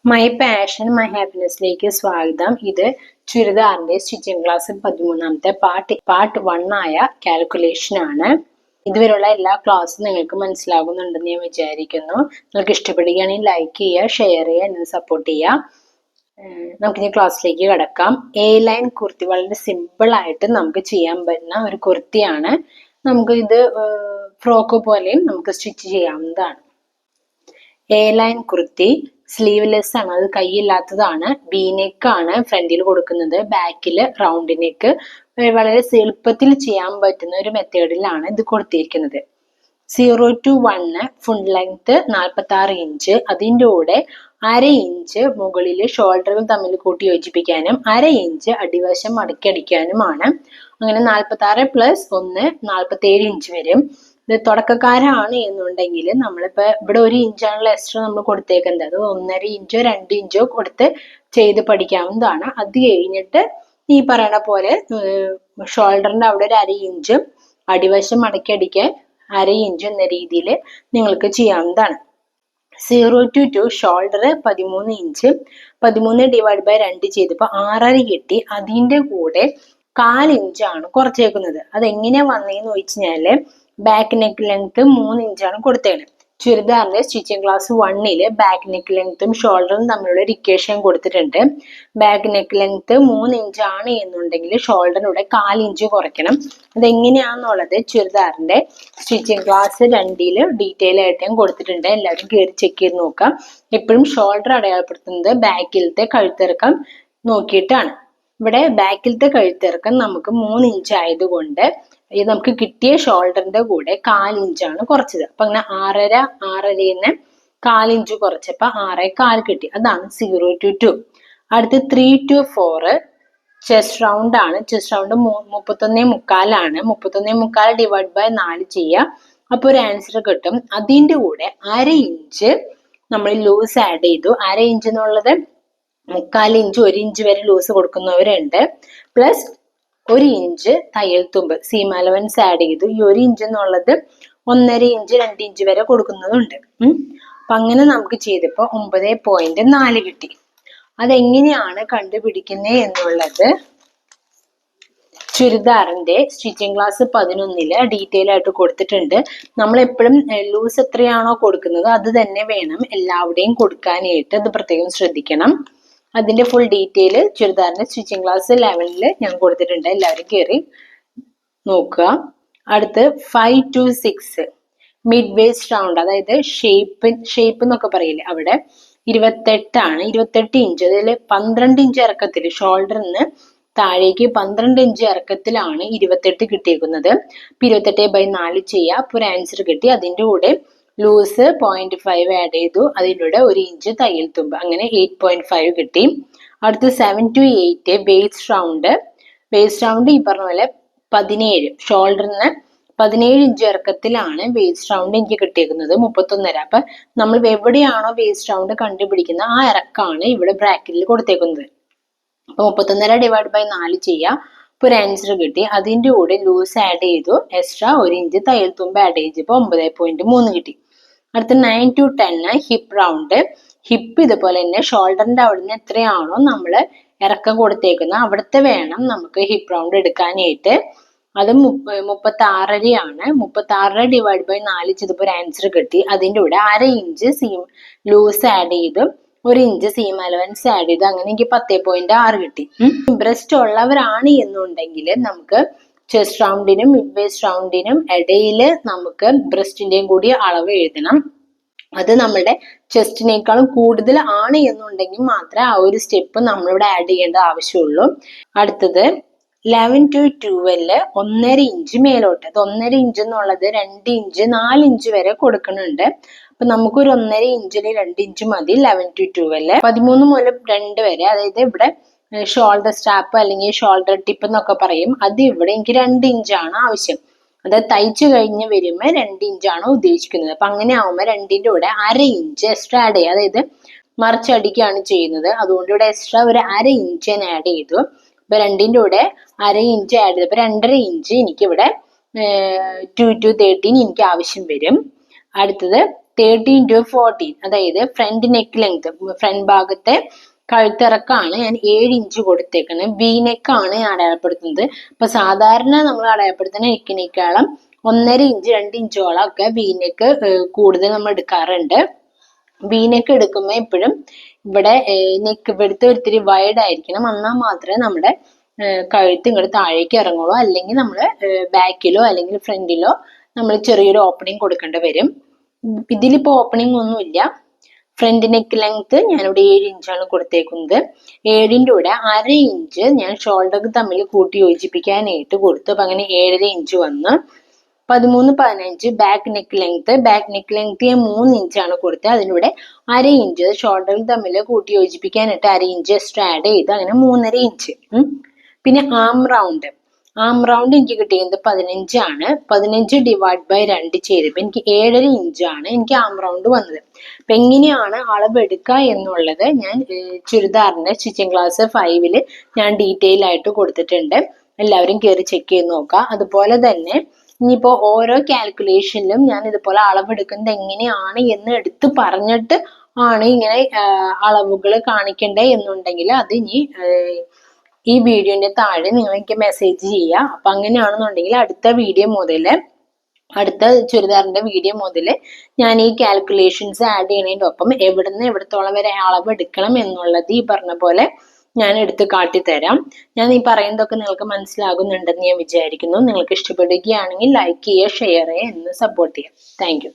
My passion my ഹാപ്പിനെസ്സിലേക്ക് സ്വാഗതം. ഇത് ചുരിദാറിന്റെ stitching class 13ാമത്തെ part 1 ആയ കാൽക്കുലേഷൻ ആണ്. ഇതുവരെയുള്ള എല്ലാ ക്ലാസ്സും നിങ്ങൾക്ക് മനസ്സിലാകുന്നുണ്ടെന്ന് ഞാൻ വിചാരിക്കുന്നു. നിങ്ങൾക്ക് ഇഷ്ടപ്പെടുകയാണെങ്കിൽ ലൈക്ക് ചെയ്യുക, ഷെയർ ചെയ്യുക, എന്നെ സപ്പോർട്ട് ചെയ്യുക. നമുക്കിനി ക്ലാസ്സിലേക്ക് കിടക്കാം. എ ലൈൻ കുർത്തി വളരെ സിമ്പിൾ ആയിട്ട് നമുക്ക് ചെയ്യാൻ പറ്റുന്ന ഒരു കുർത്തിയാണ്. നമുക്ക് ഇത് ഫ്രോക്ക് പോലെയും നമുക്ക് സ്റ്റിച്ച് ചെയ്യാവുന്നതാണ്. എ ലൈൻ കുർത്തി സ്ലീവ്ലെസ് ആണ്, അത് കൈയില്ലാത്തതാണ്. ബി നെക്ക് ആണ് ഫ്രണ്ടിൽ കൊടുക്കുന്നത്, ബാക്കിൽ റൗണ്ട് നെക്ക്. വളരെ എളുപ്പത്തിൽ ചെയ്യാൻ പറ്റുന്ന ഒരു മെത്തേഡിലാണ് ഇത് കൊടുത്തിരിക്കുന്നത്. 0 to 1 ഫുൾ ലെങ്ത് 46 ഇഞ്ച്, അതിൻ്റെ കൂടെ 1/2 ഇഞ്ച് മുകളിൽ ഷോൾഡറുകൾ തമ്മിൽ കൂട്ടി യോജിപ്പിക്കാനും 1/2 ഇഞ്ച് അടിവശം മടക്കി അടിക്കാനുമാണ്. അങ്ങനെ 46 + 1 47 ഇഞ്ച് വരും. ഇത് തുടക്കക്കാരാണ് എന്നുണ്ടെങ്കിൽ നമ്മളിപ്പോൾ ഇവിടെ 1 ഇഞ്ചാണല്ലോ എക്സ്ട്രാ നമ്മൾ കൊടുത്തേക്കുന്നത്, അത് 1.5 ഇഞ്ചോ 2 ഇഞ്ചോ കൊടുത്ത് ചെയ്ത് പഠിക്കാവുന്നതാണ്. അത് കഴിഞ്ഞിട്ട് ഈ പറയണ പോലെ ഷോൾഡറിന്റെ അവിടെ ഒരു 1/2 ഇഞ്ചും അടിവശം മടക്കി അടിക്കാൻ 1/2 ഇഞ്ച് എന്ന രീതിയിൽ നിങ്ങൾക്ക് ചെയ്യാവുന്നതാണ്. 0 to 2 ഷോൾഡർ 13 ഇഞ്ച്, 13 / 2 ചെയ്തപ്പോൾ 6.5 കിട്ടി. അതിൻ്റെ കൂടെ 1/4 ഇഞ്ചാണ് കുറച്ചേക്കുന്നത്. അതെങ്ങനെയാ വന്നതെന്ന് ചോദിച്ചു കഴിഞ്ഞാല് ബാക്ക് നെക്ക് ലെങ്ത് 3 ഇഞ്ചാണ് കൊടുത്തേക്കുന്നത്. ചുരിദാറിന്റെ സ്റ്റിച്ചിങ് ക്ലാസ് 1 ബാക്ക് നെക്ക് ലെങ്ത്തും ഷോൾഡറും തമ്മിലുള്ള ഒരു ഇക്വേഷൻ കൊടുത്തിട്ടുണ്ട്. ബാക്ക് നെക്ക് ലെങ്ത് 3 ഇഞ്ചാണ് എന്നുണ്ടെങ്കിൽ ഷോൾഡറിലൂടെ 1/4 ഇഞ്ച് കുറയ്ക്കണം. അതെങ്ങനെയാണെന്നുള്ളത് ചുരിദാറിന്റെ സ്റ്റിച്ചിങ് ക്ലാസ് 2 ഡീറ്റെയിൽ ആയിട്ട് ഞാൻ കൊടുത്തിട്ടുണ്ട്. എല്ലാവരും കയറി ചെക്ക് ചെയ്ത് നോക്കാം. എപ്പോഴും ഷോൾഡർ അടയാളപ്പെടുത്തുന്നത് ബാക്കിലത്തെ കഴുത്തിറക്കം നോക്കിയിട്ടാണ്. ഇവിടെ ബാക്കിലത്തെ കഴുത്തിറക്കം നമുക്ക് 3 ഇഞ്ച് ആയതുകൊണ്ട് നമുക്ക് കിട്ടിയ ഷോൾഡറിന്റെ കൂടെ 1/4 ഇഞ്ചാണ് കുറച്ചത്. അപ്പൊ അങ്ങനെ 6.5 1/4 ഇഞ്ച് കുറച്ചപ്പോ 6.25 കിട്ടി. അതാണ് 0 to 2. അടുത്ത് 3 to 4 ചെസ്റ്റ് റൗണ്ട് ആണ്. ചെസ്റ്റ് റൗണ്ട് 31.25 ആണ്. 31.25 / 4 ചെയ്യുക, അപ്പൊ ഒരു ആൻസർ കിട്ടും. അതിൻ്റെ കൂടെ 1/2 ഇഞ്ച് നമ്മൾ ലൂസ് ആഡ് ചെയ്തു. 1/2 ഇഞ്ച് എന്നുള്ളത് 3/4 ഇഞ്ച് 1 ഇഞ്ച് വരെ ലൂസ് കൊടുക്കുന്നവരുണ്ട്. പ്ലസ് 1 ഇഞ്ച് തയ്യൽ തുമ്പ് സീം അലവൻസ് ആഡ് ചെയ്തു. ഈ 1 ഇഞ്ച് എന്നുള്ളത് 1.5 ഇഞ്ച് 2 ഇഞ്ച് വരെ കൊടുക്കുന്നതുണ്ട്. അപ്പൊ അങ്ങനെ നമുക്ക് ചെയ്തപ്പോൾ 9.4 കിട്ടി. അതെങ്ങനെയാണ് കണ്ടുപിടിക്കുന്നത് എന്നുള്ളത് ചുരിദാറിന്റെ സ്റ്റിച്ചിങ് ക്ലാസ് 11 ഡീറ്റെയിൽ ആയിട്ട് കൊടുത്തിട്ടുണ്ട്. നമ്മൾ എപ്പോഴും ലൂസ് എത്രയാണോ കൊടുക്കുന്നത് അത് തന്നെ വേണം എല്ലാവരുടെയും കൊടുക്കാനായിട്ട്. അത് പ്രത്യേകം ശ്രദ്ധിക്കണം. അതിന്റെ ഫുൾ ഡീറ്റെയിൽ ചുരിദാറിന്റെ സ്റ്റിച്ചിങ് ക്ലാസ് 11 ഞാൻ കൊടുത്തിട്ടുണ്ട്. എല്ലാവരും കയറി നോക്കുക. അടുത്ത് 5 to 6 മിഡ് വേസ്റ്റ് റൗണ്ട്, അതായത് ഷേപ്പ് എന്നൊക്കെ പറയില്ലേ, അവിടെ 28 ആണ്. 28 ഇഞ്ച്, അതിൽ 12 ഇഞ്ച് ഇറക്കത്തിൽ ഷോൾഡറിന് താഴേക്ക് 12 ഇഞ്ച് ഇറക്കത്തിലാണ് 28 കിട്ടിയിരിക്കുന്നത്. 28/4 ചെയ്യുക, അപ്പൊ ഒരു ആൻസർ കിട്ടി. അതിൻ്റെ കൂടെ ലൂസ് 0.5 ആഡ് ചെയ്തു, അതിലൂടെ 1 ഇഞ്ച് തയ്യൽ തുമ്പ്, അങ്ങനെ 8.5 കിട്ടി. അടുത്ത് 7 to 8 waste round. Waste round ഈ പറഞ്ഞ പോലെ 17 ഷോൾഡറിന് 17 ഇഞ്ച് ഇറക്കത്തിലാണ് വേസ്റ്റ് റൗണ്ട് എനിക്ക് കിട്ടിയിരിക്കുന്നത്. 31.5. അപ്പൊ നമ്മൾ എവിടെയാണോ വേസ്റ്റ് റൗണ്ട് കണ്ടുപിടിക്കുന്നത് ആ ഇറക്കാണ് ഇവിടെ ബ്രാക്കറ്റിൽ കൊടുത്തേക്കുന്നത്. അപ്പൊ 31.5 / 4 ചെയ്യുക, അപ്പൊ ഒരു ആൻസർ കിട്ടി. അതിൻ്റെ കൂടെ ലൂസ് ആഡ് ചെയ്തു, എക്സ്ട്രാ 1 ഇഞ്ച് തയ്യൽ തുമ്പ് ആഡ് ചെയ്തപ്പോൾ 9.3 കിട്ടി. അടുത്ത 9 to 10 ഹിപ്പ് റൗണ്ട്. ഹിപ്പ് ഇതുപോലെ തന്നെ ഷോൾഡറിന്റെ അവിടുന്ന് എത്രയാണോ നമ്മൾ ഇറക്കം കൊടുത്തേക്കുന്നത് അവിടുത്തെ വേണം നമുക്ക് ഹിപ്പ് റൗണ്ട് എടുക്കാനായിട്ട്. അത് 36.5 ആണ്. 36 / 4 ചെയ്തപ്പോൾ ഒരു ആൻസർ കിട്ടി. അതിൻ്റെ കൂടെ 1/2 ഇഞ്ച് സീം ലൂസ് ആഡ് ചെയ്തു, 1 ഇഞ്ച് സീം അലവൻസ് ആഡ് ചെയ്തു, അങ്ങനെ എനിക്ക് 10.6 കിട്ടി. ബ്രസ്റ്റ് ഉള്ളവരാണ് എന്നുണ്ടെങ്കിൽ നമുക്ക് ചെസ്റ്റ് റൗണ്ടിനും മിഡ് വേസ്റ്റ് റൗണ്ടിനും ഇടയിൽ നമുക്ക് ബ്രസ്റ്റിന്റെയും കൂടി അളവ് എഴുതണം. അത് നമ്മുടെ ചെസ്റ്റിനേക്കാളും കൂടുതൽ ആണ് എന്നുണ്ടെങ്കിൽ മാത്രമേ ആ ഒരു സ്റ്റെപ്പ് നമ്മളിവിടെ ആഡ് ചെയ്യേണ്ട ആവശ്യമുള്ളൂ. അടുത്തത് 11 to 12 1.5 ഇഞ്ച് മേലോട്ട്. അത് 1.5 ഇഞ്ച് എന്നുള്ളത് 2 ഇഞ്ച് 4 ഇഞ്ച് വരെ കൊടുക്കുന്നുണ്ട്. അപ്പൊ നമുക്കൊരു 1.5 ഇഞ്ചിന് 2 ഇഞ്ച് മതി. 11 to 12 13 മുതൽ 2 വരെ, അതായത് ഇവിടെ ഷോൾഡർ സ്ട്രാപ്പ് അല്ലെങ്കിൽ ഷോൾഡർ ടിപ്പ് എന്നൊക്കെ പറയും, അത് ഇവിടെ എനിക്ക് 2 ഇഞ്ചാണ് ആവശ്യം. അതായത് തയ്ച്ചു കഴിഞ്ഞ് വരുമ്പോൾ 2 ഇഞ്ചാണ് ഉദ്ദേശിക്കുന്നത്. അപ്പൊ അങ്ങനെ ആവുമ്പോൾ 2ന്റെ കൂടെ 1/2 ഇഞ്ച് എക്സ്ട്രാ ആഡ് ചെയ്യുക. അതായത് മറിച്ചടിക്കുകയാണ് ചെയ്യുന്നത്, അതുകൊണ്ട് ഇവിടെ എക്സ്ട്രാ ഒരു 1/2 ഇഞ്ച് ഞാൻ ആഡ് ചെയ്തു. അപ്പൊ 2ന്റെ കൂടെ 1/2 ഇഞ്ച് ആഡ് ചെയ്തപ്പോൾ 2.5 ഇഞ്ച് എനിക്കിവിടെ 2 to 13 എനിക്ക് ആവശ്യം വരും. അടുത്തത് 30 into 14, അതായത് ഫ്രണ്ട് നെക്ക് ലെങ്ത്, ഫ്രണ്ട് ഭാഗത്തെ കഴുത്തിറക്കാണ് ഞാൻ 7 ഇഞ്ച് കൊടുത്തേക്കുന്നത്. വി നെക്കാണ് ഞാൻ അടയാളപ്പെടുത്തുന്നത്. അപ്പൊ സാധാരണ നമ്മൾ അടയാളപ്പെടുത്തുന്ന നെക്കിനേക്കാളും 1.5 ഇഞ്ച് 2 ഇഞ്ചോളം ഒക്കെ വി നെക്ക് കൂടുതൽ നമ്മൾ എടുക്കാറുണ്ട്. വി നെക്ക് എടുക്കുമ്പോൾ എപ്പോഴും ഇവിടെ നെക്ക് ഇവിടുത്തെ ഒത്തിരി വൈഡ് ആയിരിക്കണം, എന്നാൽ മാത്രമേ നമ്മുടെ കഴുത്ത് ഇങ്ങോട്ട് താഴേക്ക് ഇറങ്ങുള്ളൂ. അല്ലെങ്കിൽ നമ്മൾ ബാക്കിലോ അല്ലെങ്കിൽ ഫ്രണ്ടിലോ നമ്മൾ ചെറിയൊരു ഓപ്പണിങ് കൊടുക്കേണ്ടി വരും. ഇതിലിപ്പോ ഓപ്പണിംഗ് ഒന്നുമില്ല. ഫ്രണ്ട് നെക്ക് ലെങ്ത് ഞാനിവിടെ 7 ഇഞ്ചാണ് കൊടുത്തേക്കുന്നത്. 7ന്റെ കൂടെ 1/2 ഇഞ്ച് ഞാൻ ഷോൾഡർ തമ്മിൽ കൂട്ടി യോജിപ്പിക്കാനായിട്ട് കൊടുത്തു. അപ്പൊ അങ്ങനെ 7.5 ഇഞ്ച് വന്ന് 13, 15 back neck length. Back neck length ഞാൻ 3 ഇഞ്ചാണ് കൊടുത്തത്. അതിലൂടെ 1/2 ഇഞ്ച് ഷോൾഡർ തമ്മിൽ കൂട്ടി യോജിപ്പിക്കാനായിട്ട് 1/2 ഇഞ്ച് എക്സ്ട്രാ ആഡ് ചെയ്ത് അങ്ങനെ 3.5 ഇഞ്ച്. പിന്നെ ആം റൗണ്ട് എനിക്ക് കിട്ടിയത് 15 ആണ്. 15 ഡിവൈഡ് ബൈ 2 ചെയ്തപ്പോൾ എനിക്ക് 7.5 ഇഞ്ചാണ് എനിക്ക് ആം റൗണ്ട് വന്നത്. അപ്പൊ എങ്ങനെയാണ് അളവ് എടുക്കുക എന്നുള്ളത് ഞാൻ ചുരിദാറിന്റെ സ്റ്റിച്ചിങ് ക്ലാസ് 5 ഞാൻ ഡീറ്റെയിൽ ആയിട്ട് കൊടുത്തിട്ടുണ്ട്. എല്ലാവരും കയറി ചെക്ക് ചെയ്ത് നോക്കുക. അതുപോലെ തന്നെ ഇനിയിപ്പോ ഓരോ കാൽക്കുലേഷനിലും ഞാൻ ഇതുപോലെ അളവെടുക്കുന്നത് എങ്ങനെയാണ് എന്ന് എടുത്ത് പറഞ്ഞിട്ട് ആണ് ഇങ്ങനെ അളവുകൾ കാണിക്കണ്ടേ എന്നുണ്ടെങ്കിൽ അത് ഇനി ഈ വീഡിയോന്റെ താഴെ നിങ്ങൾ എനിക്ക് മെസ്സേജ് ചെയ്യുക. അപ്പൊ അങ്ങനെയാണെന്നുണ്ടെങ്കിൽ അടുത്ത ചുരിദാറിന്റെ വീഡിയോ മുതൽ ഞാൻ ഈ കാൽക്കുലേഷൻസ് ആഡ് ചെയ്യുന്നതിന്റെ ഒപ്പം എവിടുന്ന് എവിടത്തോളം വരെ അളവ് എടുക്കണം എന്നുള്ളത് ഈ പറഞ്ഞ പോലെ ഞാൻ എടുത്ത് കാട്ടിത്തരാം. ഞാൻ ഈ പറയുന്നതൊക്കെ നിങ്ങൾക്ക് മനസ്സിലാകുന്നുണ്ടെന്ന് ഞാൻ വിചാരിക്കുന്നു. നിങ്ങൾക്ക് ഇഷ്ടപ്പെടുകയാണെങ്കിൽ ലൈക്ക് ചെയ്യുക, ഷെയർ ചെയ്യുക, എന്ന് സപ്പോർട്ട് ചെയ്യുക. Thank you.